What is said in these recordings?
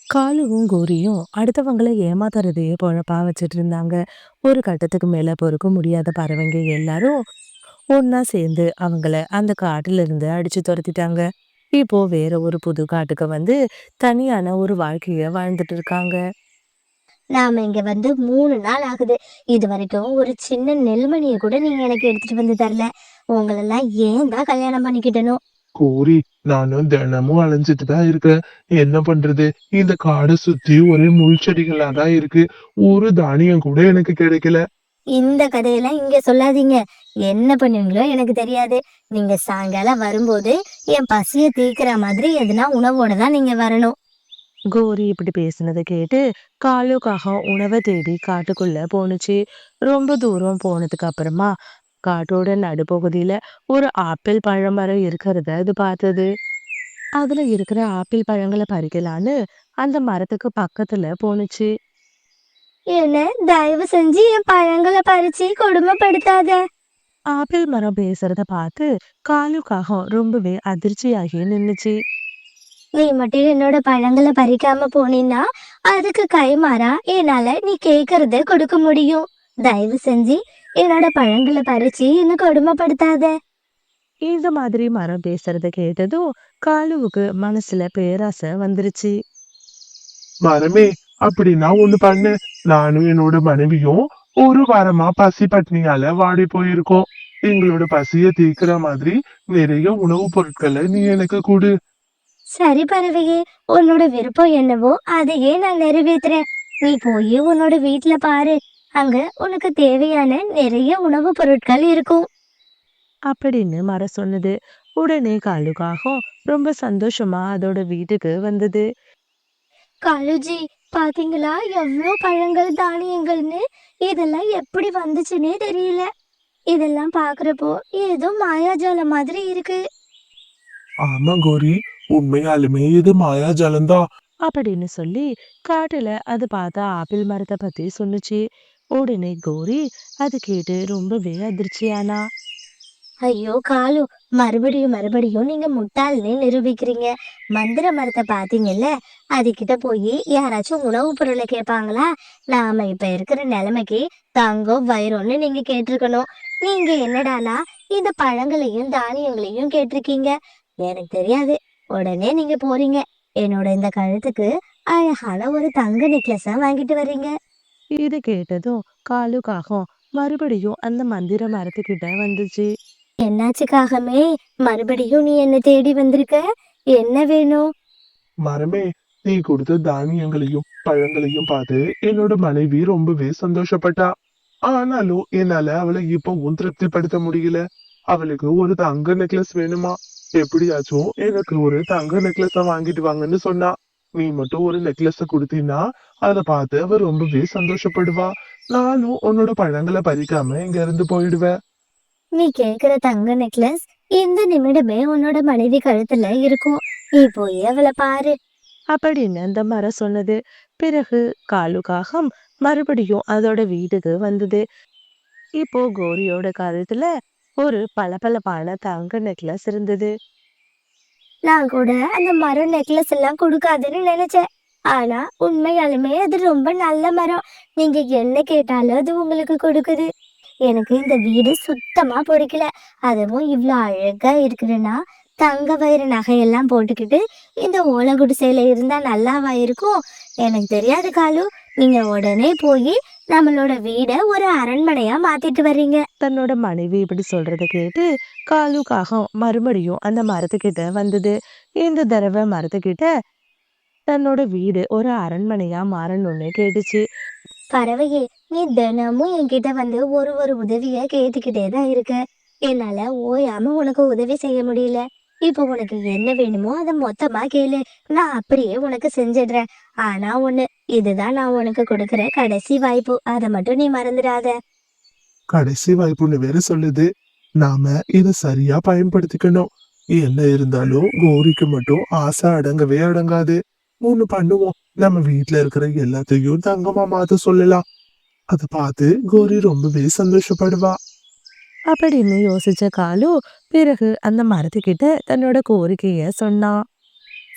காலுவும் கோரியும் அடுத்தவங்கள ஏமாத்துறதையே பொழப்பா வச்சுட்டு இருந்தாங்க. ஒரு கட்டத்துக்கு மேல பொறுக்க முடியாத பறவைங்க எல்லாரும் ஒண்ணா சேர்ந்து அவங்கள அந்த காட்டுல இருந்து அடிச்சு துரத்திட்டாங்க. இப்போ வேற ஒரு புது காட்டுக்கு வந்து தனியான ஒரு வாழ்க்கைய வாழ்ந்துட்டு இருக்காங்க. நாம இங்க வந்து 3 நாள் ஆகுது. இதுவரைக்கும் ஒரு சின்ன நெல்மணிய கூட நீங்க எனக்கு எடுத்துட்டு வந்து தரல. உங்களெல்லாம் ஏன் தான் கல்யாணம் பண்ணிக்கிட்டனோ? கோரி, நானும் தினமும் அலைஞ்சிட்டு தான் இருக்கேன். என்ன பண்றது? இந்த காடை சுத்தி ஒரே முள் செடிகளா தான் இருக்கு. ஒரு தானியம் கூட எனக்கு கிடைக்கல. இந்த கதையெல்லாம் இங்க சொல்லாதீங்க. என்ன பண்ணுவீங்களோ எனக்கு தெரியாது. நீங்க சாயங்காலம் வரும்போது என் பசிய தீர்க்கிற மாதிரி எதுனா உணவோட தான் நீங்க வரணும். கோரி இப்படி பேசினதை கேட்டு காலு காகம் உணவை தேடி காட்டுக்குள்ள போணுச்சு. ரொம்ப தூரம் போனதுக்கு அப்புறமா காட்டோட நடுப்பகுதியில ஒரு ஆப்பிள் பழமரம் இருக்கிறத அது பார்த்தது. அதுல இருக்கிற ஆப்பிள் பழங்களை பறிக்கலான்னு அந்த மரத்துக்கு பக்கத்துல போணுச்சு. என்ன தயவு செஞ்சு என் பழங்களை பறிச்சு கொடுமைப்படுத்தாத. ஆப்பிள் மரம் பேசுறத பார்த்து காலு காகம் ரொம்பவே அதிர்ச்சியாகி நின்னுச்சு. நீ மட்டும் என்னோட பழங்களை பறிக்காம போனீன்னா அதுக்கு கைமாறா என்னால நீ கேக்குறத கொடுக்க முடியும். தயவு செஞ்சு என்னோட பழங்களை பறிச்சு என்ன கொடுமைப்படுத்தாத. இந்த மாதிரி மரம் பேசுறத கேட்டதும் காலுவுக்கு மனசுல பேராசை வந்துருச்சு. மரமே, அப்படின்னா ஒண்ணு பண்ணு. நானும் என்னோட மனைவியும் ஒரு வாரமா பசி பட்னியால வாடி போயிருக்கோம். எங்களோட பசிய தீர்க்கிற மாதிரி நிறைய உணவுப் பொருட்களை நீ எனக்கு கொடு. சரி பறவையே, உன்னோட விருப்பம் என்னவோ அதையே நான் நிறைவேத்துறேன். நீ போய் உன்னோட வீட்டுல பாரு. அங்க உனக்கு தேவையான நிறைய உணவுப் பொருட்கள் இருக்கும். அப்படின்னு மரம் சொன்னது. உடனே காலுக்காகவும் ரொம்ப சந்தோஷமா அதோட வீட்டுக்கு வந்தது. காலுஜி, பாத்தீங்களா எவ்வளோ பழங்கள் தானியங்கள்னு? இதெல்லாம் எப்படி வந்துச்சுன்னே தெரியல. இதெல்லாம் பாக்குறப்போ ஏதோ மாயாஜாலம் மாதிரி இருக்கு. ஆமா கோரி, உண்மையாலுமே இது மாயாஜாலம்தான். அப்படின்னு சொல்லி காட்டுல அது பார்த்த ஆப்பிள் மரத்தை பத்தி சொன்னுச்சு. உடனே கோரி அது கேட்டு ரொம்பவே அதிர்ச்சியானா. ஐயோ காலு, மறுபடியும் மறுபடியும் நீங்க முட்டாள்னே நிரூபிக்கிறீங்க. மந்திர மரத்தை பாத்தீங்கல்ல, அதுகிட்ட போய் யாராச்சும் உணவு பொருளை கேட்பாங்களா? நாம இப்ப இருக்கிற நிலைமைக்கு தங்கம் வைரம்னு நீங்க கேட்டிருக்கணும். நீங்க என்னடானா இந்த பழங்களையும் தானியங்களையும் கேட்டிருக்கீங்க. எனக்கு தெரியாது. உடனே நீங்க போறீங்க, என்னோட இந்த கழுத்துக்கு அழகான ஒரு தங்க நெக்லஸ வாங்கிட்டு வர்றீங்க. இது கேட்டதும் காலுக்காகவும் மறுபடியும் அந்த மந்திர மரத்துக்கிட்ட வந்துச்சு. என்னாச்சுக்காகமே மறுபடியும் நீ என்ன தேடி வந்திருக்க? என்ன வேணும்? மரமே, நீ கொடுத்த தானியங்களையும் பழங்களையும் பார்த்து என்னோட மனைவி ரொம்பவே சந்தோஷப்பட்டா. ஆனாலும் என்னால அவளை இப்பவும் திருப்திப்படுத்த முடியல. அவளுக்கு ஒரு தங்க நெக்லஸ் வேணுமா? எப்படியாச்சும் எனக்கு ஒரு தங்க நெக்லஸ வாங்கிட்டு வாங்கன்னு சொன்னா. நீ மட்டும் ஒரு நெக்லஸ கொடுத்தீன்னா அதை பார்த்து அவ ரொம்பவே சந்தோஷப்படுவா. நானும் உன்னோட பழங்களை பறிக்காம இங்க இருந்து போயிடுவேன். நீ கேக்குற தங்க நெக்லஸ் இந்த நிமிடமே உன்னோட மனைவி கழுத்துல இருக்கும். நீ போய் அவளை பாரு. அப்படின்னு அந்த மரம் சொன்னது. பிறகு காலுக்காகம் மறுபடியும் அதோட வீட்டுக்கு வந்தது. இப்போ கோரியோட கழுத்துல ஒரு பளபளப்பான தங்க நெக்லஸ் இருந்தது. நான் கூட அந்த மரம் நெக்லஸ் எல்லாம் கொடுக்காதுன்னு நினைச்சேன். ஆனா உண்மையாலுமே அது ரொம்ப நல்ல மரம். நீங்க என்ன கேட்டாலும் அது உங்களுக்கு கொடுக்குது. எனக்கு இந்த வீடு சுத்தமா பிடிக்கல. அதுவும் இவ்வளோ அழகா இருக்குதுன்னா தங்க வயிறு நகையெல்லாம் போட்டுக்கிட்டு இந்த ஓலை குடிசையில இருந்தா நல்லாவா இருக்கும்? எனக்கு தெரியாது காலு. நீங்க உடனே போய் நம்மளோட வீடை ஒரு அரண்மனையா மாத்திட்டு வர்றீங்க. தன்னோட மனைவி இப்படி சொல்றத கேட்டு காலுக்காகம் மறுபடியும் அந்த மரத்துக்கிட்ட வந்தது. இந்த தடவை மரத்துக்கிட்ட தன்னோட வீடு ஒரு அரண்மனையா மாறணும்னு கேட்டுச்சு. பறவையே, நீ தினமும் என்கிட்ட வந்து ஒரு ஒரு உதவிய கேட்டுக்கிட்டே தான் இருக்க. என்னால ஓயாம உனக்கு உதவி செய்ய முடியல. இப்போ உனக்கு என்ன வேணுமோ அதை மொத்தமா கேளு. நான் அப்படியே உனக்கு செஞ்சிடுறேன். ஆனா ஒண்ணு, இதுதான் நான் உனக்கு கொடுக்கிற கடைசி வாய்ப்பு. அதை மட்டும் நீ மறந்துடாத. கடைசி வாய்ப்புன்னு வேற சொல்லுது. நாம இத சரியா பயன்படுத்திக்கணும். என்ன இருந்தாலும் கோரிக்கு மட்டும் ஆசை அடங்கவே அடங்காது. ஒண்ணு பண்ணுவோம். நம்ம வீட்ல இருக்கிற எல்லாத்தையும் தங்கமா மாத்த சொல்லலாம். அத பார்த்து கோரி ரொம்பவே சந்தோஷப்படுவா. அப்படின்னு யோசிச்ச காலு பிறகு அந்த மரத்துக்கிட்ட தன்னோட கோரிக்கைய சொன்னான்.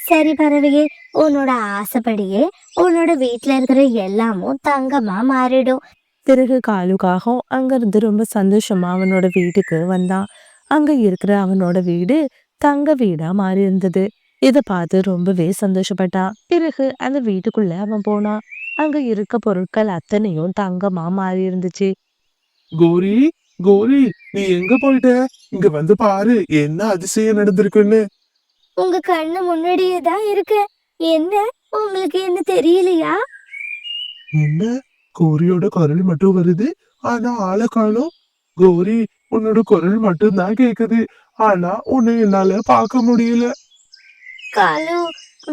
சரி பறவையே, உன்னோட ஆசைப்படியே உன்னோட வீட்டுல இருக்கிற எல்லாமும் தங்கமா மாறிடும். பிறகு காலுக்காக அங்கிருந்து ரொம்ப சந்தோஷமா அவனோட வீட்டுக்கு வந்தான். அங்க இருக்கிற அவனோட வீடு தங்க வீடா மாறி இருந்தது. இத பார்த்து ரொம்பவே சந்தோஷப்பட்டான். பிறகு அந்த வீட்டுக்குள்ள அவன் போனான். அங்க இருக்க பொருட்கள் அத்தனையும் தங்கமா மாறி இருந்துச்சு. கோரி, கோரி, நீ எங்க போயிட்ட? இங்க வந்து பாரு, என்ன அதிசயம் நடந்திருக்குன்னு. உங்க கண்ணு முன்னாடியே தான் இருக்கு. என்ன, உங்களுக்கு என்ன தெரியலையா? என்ன, கோரியோட குரல் மட்டும் வருது, ஆனா ஆளை காணோம். கோரி, உன்னோட குரல் மட்டும் தான் கேக்குது, ஆனா உன்னை என்னால பார்க்க முடியல. காலு,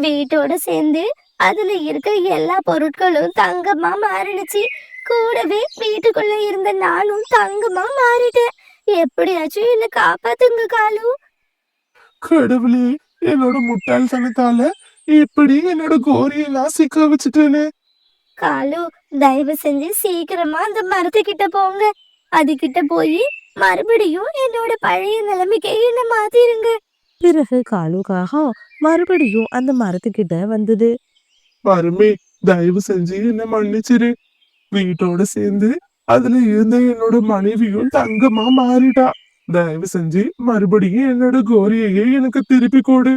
வீட்டோட சேர்ந்து அதுல இருக்க எல்லா பொருட்களும் தங்கமா மாறிடுச்சு. கூடவே வீட்டுக்குள்ள இருந்த நானும் தங்கமா மாறிட்டேன். எப்படியாச்சும் என்ன காப்பாத்துங்க காலு. கடவுளே, என்னோட முட்டாள்தனத்தால இப்படி என்னோட கோரியை நான் சிக்க வச்சுட்டேனே. காலு, தயவு செஞ்சு சீக்கிரமா அந்த மரத்துக்கிட்ட போங்க. அதுகிட்ட போய் மறுபடியும் என்னோட பழைய நிலைமைக்கு என்ன மாத்திருங்க. பிறகு காலுக்காக மறுபடியும் அந்த மரத்துக்கிட்ட வந்தது. வருமே, தயவு செஞ்சு என்ன மன்னிச்சிரு. வீட்டோட சேர்ந்து அதுல இருந்த என்னோட மனைவியும் தங்கமா மாறிட்டா. தயவு செஞ்சு மறுபடியும் என்னோட கோரியையே எனக்கு திருப்பி கொடு.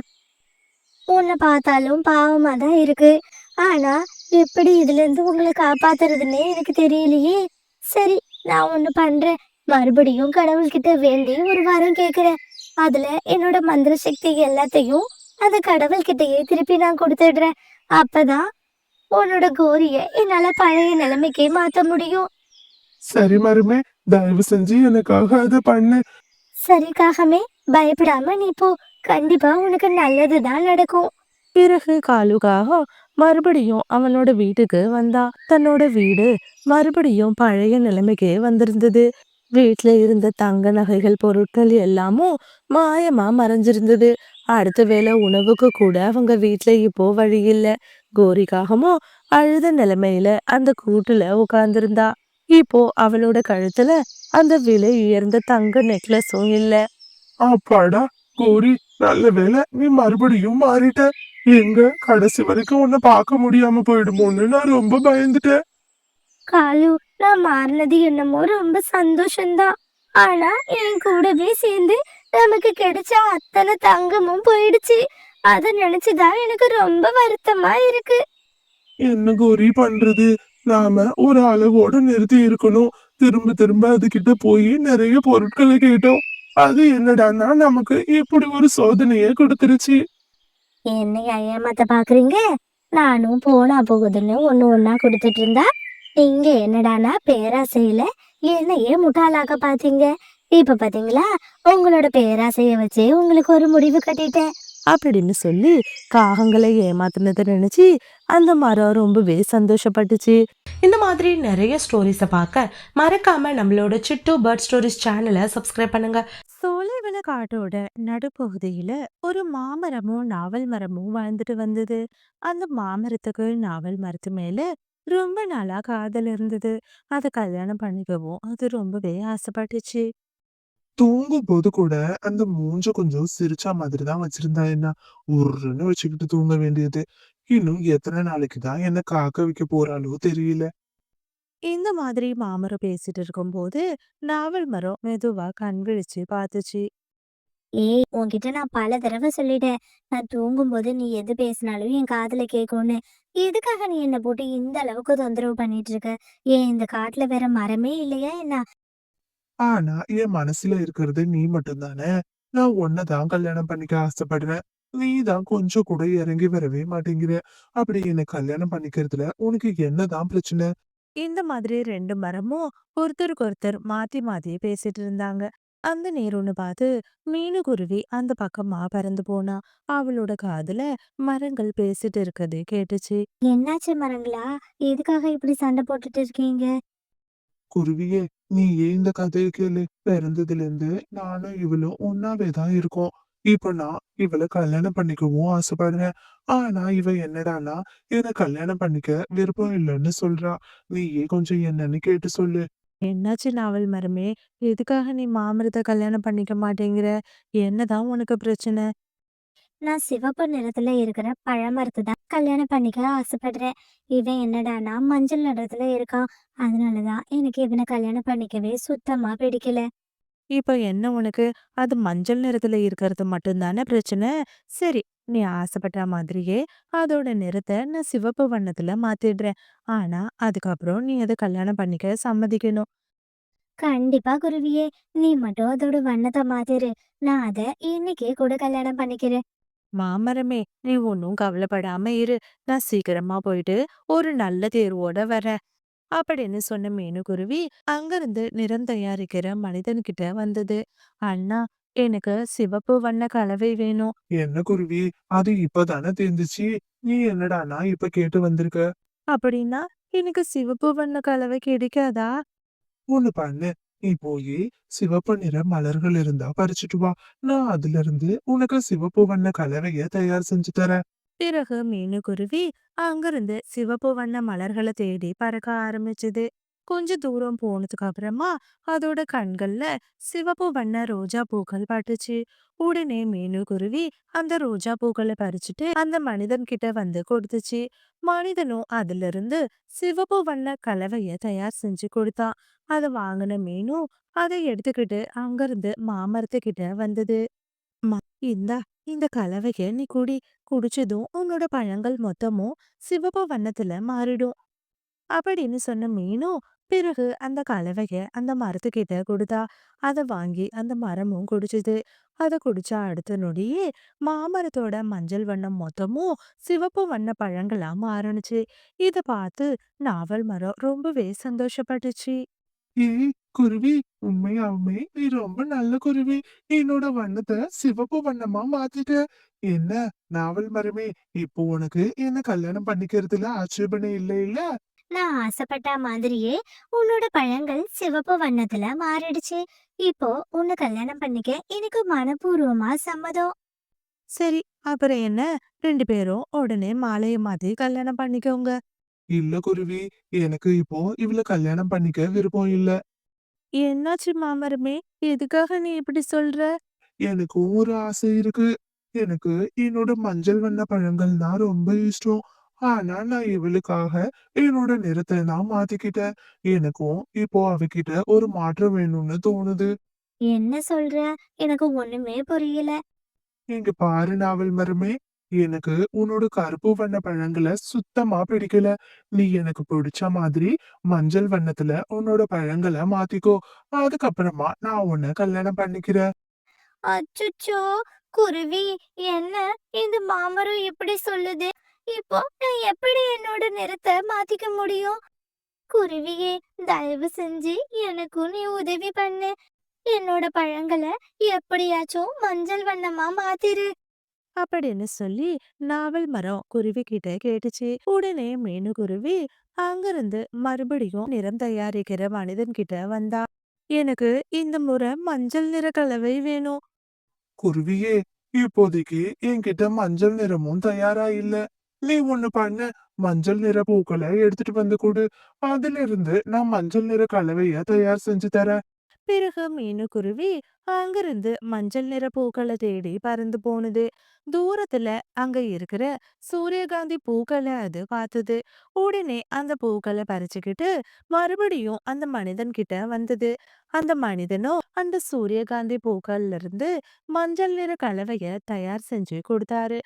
உன்னை பார்த்தாலும் பாவமா தான் இருக்கு. ஆனா எப்படி இதுல இருந்து உங்களை காப்பாத்துறதுன்னே எனக்கு தெரியலையே. சரி, நான் ஒண்ணு பண்றேன். மறுபடியும் கடவுள்கிட்ட வேண்டி ஒரு வரம் கேக்குறேன். அதுல என்னோட மந்திர சக்தி எல்லாத்தையும் அந்த கடவுள்கிட்டயே திருப்பி நான் கொடுத்துடுறேன். அப்பதான் உன்னோட கோரிய என்னால பழைய நிலைமைக்கே மாத்த முடியும். சரி மருமே, தயவு செஞ்சு எனக்காக அதை பண்ணு. சரி காகமே, பயப்படாம நீ போ. கண்டிப்பா உனக்கு நல்லதுதான் நடக்கும். பிறகு காலுக்காக மறுபடியும் அவனோட வீட்டுக்கு வந்தான். தன்னோட வீடு மறுபடியும் பழைய நிலைமைக்கே வந்திருந்தது. வீட்ல இருந்த தங்க நகைகள் பொருட்கள் எல்லாமும் மாயமா மறைஞ்சிருந்தது. அடுத்த வேளை உணவுக்கு கூட அவங்க வீட்ல இப்போ வழி இல்ல. கோரிக்காகமோ அழுத நிலைமையில அந்த கூட்டுல உட்கார்ந்திருந்தா. இப்போ அவளோட கழுத்துல அந்த விலை உயர்ந்த தங்க நெக்லஸும் இல்ல. அப்பாடா, கோரி, நல்ல வேளை நீ மறுபடியும் மாறிட்ட. எங்க கடைசி வரைக்கும் உன்னை பார்க்க முடியாம போயிடுமோன்னு நான் ரொம்ப பயந்துட்டேன். காலு, நான் மாறினது என்னமோ ரொம்ப சந்தோஷம்தான். ஆனா என் கூடவே சேர்ந்து நமக்கு கிடைச்ச அத்தனை தங்கமும் போயிடுச்சு. அத நினைச்சுதான் எனக்கு ரொம்ப வருத்தமா இருக்கு. என்ன கோரி பண்றது? நாம ஒரு அளவோட நிறுத்தி இருக்கணும். திரும்ப திரும்ப அதுகிட்ட போய் நிறைய பொருட்களை கேட்டோம். அது என்னடான்னா நமக்கு இப்படி ஒரு சோதனையை கொடுத்துருச்சு. என்னைய ஏமாத்த பாக்குறீங்க? நானும் போனா போகுதுன்னு ஒண்ணு ஒண்ணா கொடுத்துட்டு இருந்தா, நீங்க என்னடானா பேராசையில என்னையே முட்டாளாக்க பாத்தீங்க. இப்ப பாத்தீங்களா, உங்களோட பேராசைய வச்சே உங்களுக்கு ஒரு முடிவு கட்டிட்டேன். அப்படின்னு சொல்லி காகங்களை ஏமாத்துனதை நினைச்சு அந்த மரம் ரொம்பவே சந்தோஷப்பட்டுச்சு. இந்த மாதிரி நிறைய ஸ்டோரிஸை பார்க்க மறக்காம நம்மளோட சிட்டு பேர்ட் ஸ்டோரிஸ் சேனலை சப்ஸ்கிரைப் பண்ணுங்க. சோலைவன காட்டோட நடுப்பகுதியில ஒரு மாமரமும் நாவல் மரமும் வாழ்ந்துட்டு வந்தது. அந்த மாமரத்துக்கு நாவல் மரத்து மேல ரொம்ப நாளா காதல் இருந்தது. அதை கல்யாணம் பண்ணிக்கவும் அது ரொம்பவே ஆசைப்பட்டுச்சு. தூங்கும் போது கூட அந்த மூஞ்ச கொஞ்சம் சிரிச்சா மாதிரி தான் வச்சிருந்தா என்ன, உருன்னு வச்சுக்கிட்டு தூங்க வேண்டியது. இன்னும் எத்தனை நாளைக்கு தான் என்ன காக்க வைக்க போறாளோ தெரியல. இந்த மாதிரி மாமரம் பேசிட்டு இருக்கும்போது நாவல் மரம் மெதுவா கண் விழிச்சு பார்த்துச்சு. ஏய், உன்கிட்ட நான் பல தடவை சொல்லிட்டேன். நான் தூங்கும்போது நீ எது பேசினாலும் என் காதுல கேட்கும்னு. எதுக்காக நீ என்ன போட்டு இந்த அளவுக்கு தொந்தரவு பண்ணிட்டு இருக்க? ஏன் இந்த காட்டுல வேற மரமே இல்லையா என்ன? ஆனா என் மனசுல இருக்கிறது நீ மட்டும்தானே. நான் உன்னதான் கல்யாணம் பண்ணிக்க ஆசைப்படுறேன். நீ தான் கொஞ்சம் கூட இறங்கி வரவே மாட்டேங்கிற. அப்படி என்ன கல்யாணம் பண்ணிக்கிறதுல உனக்கு என்னதான் பிரச்சனை? இந்த மாதிரி ரெண்டு மரமும் ஒருத்தருக்கு ஒருத்தர் மாத்தி மாத்தி பேசிட்டு இருந்தாங்க. அந்த நேரம்னு பார்த்து மீனுக்குருவி அந்த பக்கமா பறந்து போனா. அவளோட காதுல மரங்கள் பேசிட்டு இருக்கது கேட்டுச்சு. என்னாச்சு மரங்களா? எதுக்காக இப்படி சண்டை போட்டுட்டு இருக்கீங்க? குருவியே, நீ ஏன் இந்த கதையை கேளு. பிறந்ததுல இருந்து நானும் இவளும் ஒன்னாவே தான் இருக்கோம். இப்ப நான் இவளை கல்யாணம் பண்ணிக்கவும் ஆசைப்படுறேன். ஆனா இவ என்னடான்னா என்ன கல்யாணம் பண்ணிக்க விருப்பம் இல்லைன்னு சொல்றா. நீயே கொஞ்சம் என்னன்னு கேட்டு சொல்லு. என்னாச்சு நாவல் மரமே? எதுக்காக நீ மாமரத்தை கல்யாணம் பண்ணிக்க மாட்டேங்கிற? என்னதான் உனக்கு பிரச்சனை? நான் சிவப்பு நிறத்துல இருக்கிற பழமரத்தை தான் கல்யாணம் பண்ணிக்க ஆசைப்படுறேன். இவன் என்னடான்னா மஞ்சள் நிறத்துல இருக்கான். அதனாலதான் எனக்கு இவனை கல்யாணம் பண்ணிக்கவே சுத்தமா பிடிக்கல. இப்ப என்ன உனக்கு? அது மஞ்சள் நிறத்துல இருக்கிறது மட்டும் தானே பிரச்சனை? சரி, நீ ஆசைப்பட்ட மாதிரியே அதோட நிறத்த நான் சிவப்பு வண்ணத்துல மாத்திடுறேன். ஆனா, அதுக்கப்புறம் நீ அத கல்யாணம் பண்ணிக்க சம்மதிக்கணும். கண்டிப்பா குருவியே, நீ மட்டும் அதோட வண்ணத்தை மாத்திரு. நான் அதை இன்னைக்கே கூட கல்யாணம் பண்ணிக்கிறேன். மாமரமே, நீ ஒன்னும் கவலைப்படாம இரு. நான் சீக்கிரமா போயிட்டு ஒரு நல்ல தேர்வோட வரேன். அப்படின்னு சொன்ன மீனுக்குருவி அங்கிருந்து நிறம் தயாரிக்கிற மனிதன்கிட்ட வந்தது. அண்ணா, எனக்கு சிவப்பு வண்ண கலவை வேணும். என்ன குருவி, அது இப்பதானே தெரிஞ்சுச்சு. நீ என்னடானா இப்ப கேட்டு வந்திருக்க? அப்படின்னா, எனக்கு சிவப்பு வண்ண கலவை கிடைக்காதா? ஒண்ணு பண்ணு. நீ போய் சிவப்பு நிற மலர்கள் இருந்தா பறிச்சுட்டு வா. நான் அதுல இருந்து உனக்கு சிவப்பு வண்ண கலவைய தயார் செஞ்சு தரேன். பிறகு மீனுக்குருவி அங்கிருந்து சிவப்பு வண்ண மலர்களை தேடி பறக்க ஆரம்பிச்சது. கொஞ்ச தூரம் போனதுக்கு அப்புறமா அதோட கண்கள்ல சிவப்பு வண்ண ரோஜா பூக்கள் பட்டுச்சு. உடனே மீனுக்குருவி அந்த ரோஜா பூக்களை பறிச்சுட்டு அந்த மனிதன் கிட்ட வந்து கொடுத்துச்சு. மனிதனும் அதுல இருந்து சிவப்பு வண்ண கலவைய தயார் செஞ்சு கொடுத்தான். அதை வாங்கின மீனும் அதை எடுத்துக்கிட்டு அங்கிருந்து மாமரத்துக்கிட்ட வந்தது. மா, இந்தா, இந்த கலவைய நீ குடி. குடிச்சதும் உன்னோட பழங்கள் மொத்தமும் சிவப்பு வண்ணத்துல மாறிடும். அப்படின்னு சொன்ன மீனும் பிறகு அந்த கலவைய அந்த மரத்துக்கிட்ட கொடுத்தா. அதை வாங்கி அந்த மரமும் குடிச்சுது. அதை குடிச்ச அடுத்த நொடியே மாமரத்தோட மஞ்சள் வண்ணம் மொத்தமும் சிவப்பு வண்ண பழங்களா மாறுனுச்சு. இத பார்த்து நாவல் மரம் ரொம்பவே சந்தோஷப்பட்டுச்சு. ஏய் குருவி, உண்மையாவுமே நீ ரொம்ப நல்ல குருவி. என்னோட வண்ணத்தை சிவப்பு வண்ணமா மாத்திட்ட. என்ன நாவல் மரமே, இப்போ உனக்கு என்ன கல்யாணம் பண்ணிக்கிறதுல ஆட்சேபனை இல்லை இல்ல? நான் ஆசைப்பட்ட மாதிரியே உன்னோட பழங்கள் சிவப்பு வண்ணத்துல மாறிடுச்சு. இப்போ உன்னை கல்யாணம் பண்ணிக்க எனக்கு மனப்பூர்வமா சம்மதம். சரி, அப்புறம் என்ன? 2 பேரும் உடனே மாலையை மாத்தி கல்யாணம் பண்ணிக்கோங்க. இல்ல குருவி, எனக்கு இப்போ இவள கல்யாணம் பண்ணிக்க விருப்பம் இல்ல. என்னாச்சு மாமரமே? எதுக்காக நீ இப்படி சொல்ற? எனக்கும் ஒரு ஆசை இருக்கு. எனக்கு என்னோட மஞ்சள் வண்ண பழங்கள்னா ரொம்ப இஷ்டம். ஆனா நான் இவளுக்காக என்னோட நிறத்தை நான் மாத்திக்கிட்டேன். எனக்கும் இப்போ அவகிட்ட ஒரு மாற்றம் வேணும்னு தோணுது. என்ன சொல்ற? எனக்கு ஒண்ணுமே புரியல. இங்க பாரு நாவல் மரமே, எனக்கு உன்னோட கருப்பு வண்ண பழங்களை சுத்தமா பிடிக்கல. நீ எனக்கு பிடிச்ச மாதிரி மஞ்சள் வண்ணத்துல உன்னோட பழங்களை மாத்திக்கோ. அதுக்கப்புறமா நான் உன்னை கல்யாணம் பண்ணிக்கிறேன். அச்சச்சோ! குருவி, என்ன இந்த மாமரம் இப்படி சொல்லுது? இப்போ நான் எப்படி என்னோட நிறத்தை மாத்திக்க முடியும்? குருவியே, தயவு செஞ்சு எனக்கும் நீ உதவி பண்ணு. என்னோட பழங்களை எப்படியாச்சும் மஞ்சள் வண்ணமா மாத்திரு. அப்படின்னு சொல்லி நாவல் மரம் குருவி கிட்ட கேட்டுச்சு. உடனே மீனுக்குருவி அங்கிருந்து மறுபடியும் நிறம் தயாரிக்கிற மனிதன் கிட்ட வந்தா. எனக்கு இந்த முறை மஞ்சள் நிற கலவை வேணும். குருவியே, இப்போதைக்கு என்கிட்ட மஞ்சள் நிறமும் தயாரா இல்ல. நீ ஒண்ணு பண்ணு. மஞ்சள் நிற பூக்களை எடுத்துட்டு வந்து கொடு. அதுல இருந்து நான் மஞ்சள் நிற கலவைய தயார் செஞ்சு தரேன். பிறகு மீனுக்குருவி அங்கிருந்து மஞ்சள் நிற பூக்களை தேடி பறந்து போனது. தூரத்துல அங்க இருக்கிற சூரியகாந்தி பூக்களை அது பார்த்தது. உடனே அந்த பூக்களை பறிச்சுக்கிட்டு மறுபடியும் அந்த மனிதன் கிட்ட வந்தது. அந்த மனிதனும் அந்த சூரியகாந்தி பூக்கள்ல இருந்து மஞ்சள் நிற கலவைய தயார் செஞ்சு கொடுத்தாரு.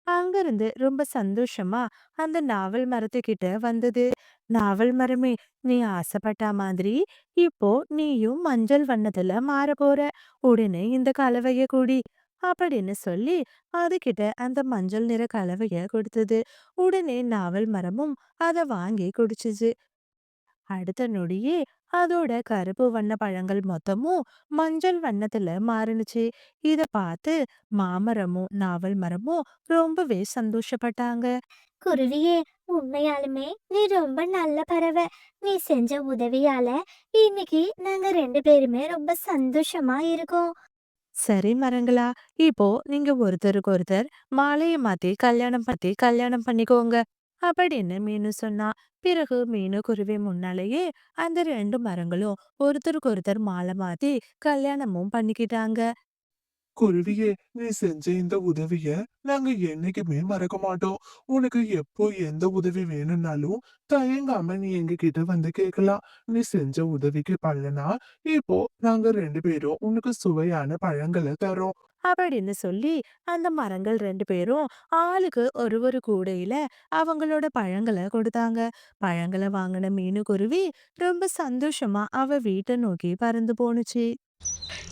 அங்கிருந்து ரொம்ப சந்தோஷமா அந்த நாவல் மரத்துக்கிட்ட வந்தது. நாவல் மரமே, நீ ஆசைப்பட்ட மாதிரி இப்போ நீயும் மஞ்சள் வண்ணத்துல மாறப் போற. உடனே இந்த கலவைய குடி. அப்படின்னு சொல்லி அதுகிட்ட அந்த மஞ்சள் நிற கலவைய கொடுத்தது. உடனே நாவல் மரமும் அதை வாங்கி குடிச்சுச்சு. அடுத்த நொடியே அதோட கருப்பு வண்ண பழங்கள் மொத்தமும் மஞ்சள் வண்ணத்துல மாறுனுச்சு. இத பார்த்து மாமரமும் நாவல் மரமும் ரொம்பவே சந்தோஷப்பட்டாங்க. குருவியே, உண்மையாலுமே நீ ரொம்ப நல்ல பறவை. நீ செஞ்ச உதவியால இன்னைக்கு நாங்க 2 பேருமே ரொம்ப சந்தோஷமா இருக்கோம். சரி மரங்களா, இப்போ நீங்க ஒருத்தருக்கு ஒருத்தர் மாலையை மாத்தி கல்யாணம் பண்ணிக்கோங்க. அப்படின்னு மீனு சொன்னா. பிறகு மீனு குருவி முன்னாலேயே அந்த 2 மரங்களும் ஒருத்தருக்கு ஒருத்தர் மாலை மாத்தி கல்யாணமும் பண்ணிக்கிட்டாங்க. குருவியே, நீ செஞ்ச இந்த உதவிய நாங்க என்னைக்குமே மறக்க மாட்டோம். உனக்கு எப்போ எந்த உதவி வேணும்னாலும் தயங்காம நீ எங்க கிட்ட வந்து கேட்கலாம். நீ செஞ்ச உதவிக்கு பலனா இப்போ நாங்க 2 பேரும் உனக்கு சுவையான பழங்களை தரோம். அப்படின்னு சொல்லி அந்த மரங்கள் 2 பேரும் ஆளுக்கு ஒரு கூடையில அவங்களோட பழங்களை கொடுத்தாங்க. பழங்களை வாங்கின மீனுக்குருவி ரொம்ப சந்தோஷமா அவ வீட்டை நோக்கி பறந்து போணுச்சு.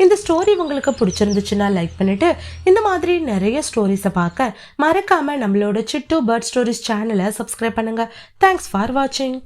இந்த ஸ்டோரி உங்களுக்கு பிடிச்சிருந்துச்சுன்னா லைக் பண்ணிட்டு இந்த மாதிரி நிறைய ஸ்டோரிஸை பார்க்க மறக்காம நம்மளோட சிட்டு பேர்ட் ஸ்டோரிஸ் சேனலை சப்ஸ்கிரைப் பண்ணுங்க. தேங்க்ஸ் ஃபார் வாட்சிங்.